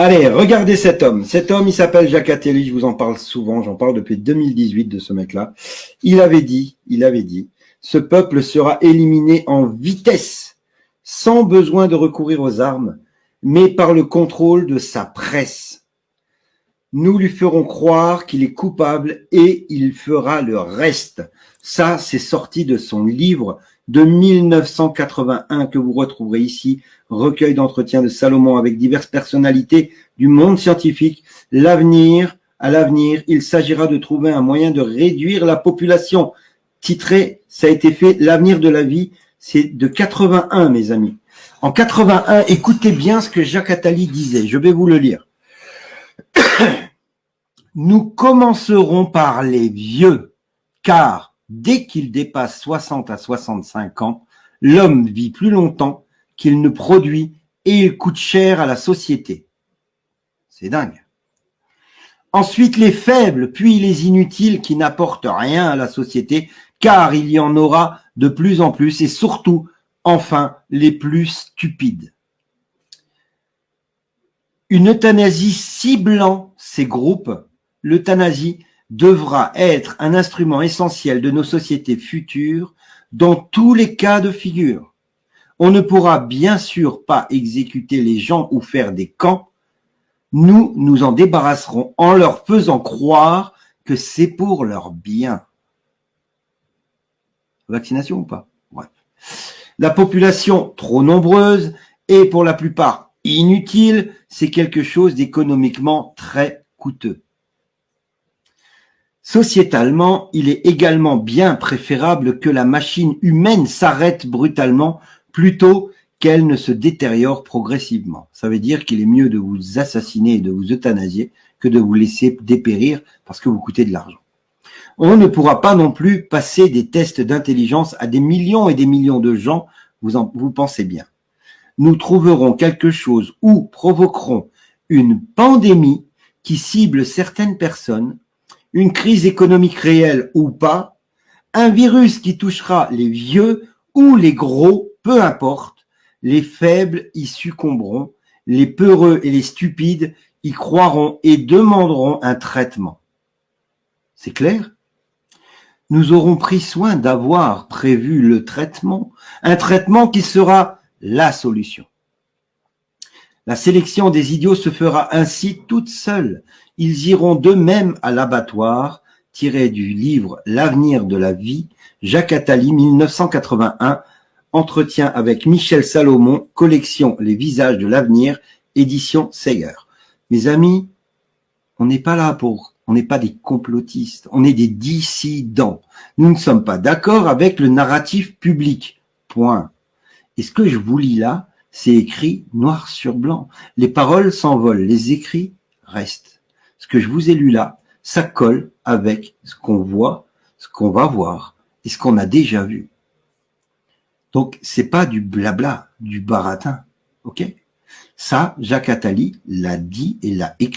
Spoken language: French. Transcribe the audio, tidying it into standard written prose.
Allez, regardez cet homme. Cet homme, il s'appelle Jacques Attali, je vous en parle souvent, j'en parle depuis 2018 de ce mec-là. Il avait dit, ce peuple sera éliminé en vitesse, sans besoin de recourir aux armes, mais par le contrôle de sa presse. Nous lui ferons croire qu'il est coupable et il fera le reste. Ça, c'est sorti de son livre de 1981 que vous retrouverez ici, recueil d'entretiens de Salomon avec diverses personnalités du monde scientifique. À l'avenir, il s'agira de trouver un moyen de réduire la population. Titré, ça a été fait, l'avenir de la vie, c'est de 81, mes amis. En 81, écoutez bien ce que Jacques Attali disait, je vais vous le lire. Nous commencerons par les vieux, car dès qu'il dépasse 60 à 65 ans, l'homme vit plus longtemps qu'il ne produit et il coûte cher à la société. C'est dingue. Ensuite, les faibles, puis les inutiles qui n'apportent rien à la société, car il y en aura de plus en plus et surtout, enfin, les plus stupides. Une euthanasie ciblant ces groupes, l'euthanasie devra être un instrument essentiel de nos sociétés futures dans tous les cas de figure. On ne pourra bien sûr pas exécuter les gens ou faire des camps. Nous nous en débarrasserons en leur faisant croire que c'est pour leur bien. Vaccination ou pas? Bref. La population trop nombreuse et pour la plupart inutile, c'est quelque chose d'économiquement très coûteux. Sociétalement, il est également bien préférable que la machine humaine s'arrête brutalement plutôt qu'elle ne se détériore progressivement. Ça veut dire qu'il est mieux de vous assassiner et de vous euthanasier que de vous laisser dépérir parce que vous coûtez de l'argent. On ne pourra pas non plus passer des tests d'intelligence à des millions et des millions de gens, vous pensez bien. Nous trouverons quelque chose ou provoquerons une pandémie qui cible certaines personnes, une crise économique réelle ou pas, un virus qui touchera les vieux ou les gros, peu importe, les faibles y succomberont, les peureux et les stupides y croiront et demanderont un traitement. C'est clair? Nous aurons pris soin d'avoir prévu le traitement, un traitement qui sera la solution. La sélection des idiots se fera ainsi toute seule. Ils iront d'eux-mêmes à l'abattoir, tiré du livre L'avenir de la vie, Jacques Attali, 1981, entretien avec Michel Salomon, collection Les visages de l'avenir, édition Seyer. Mes amis, on n'est pas des complotistes, on est des dissidents. Nous ne sommes pas d'accord avec le narratif public. Point. Et ce que je vous lis là, c'est écrit noir sur blanc. Les paroles s'envolent, les écrits restent. Ce que je vous ai lu là, ça colle avec ce qu'on voit, ce qu'on va voir et ce qu'on a déjà vu. Donc, c'est pas du blabla, du baratin. Ok? Ça, Jacques Attali l'a dit et l'a écrit.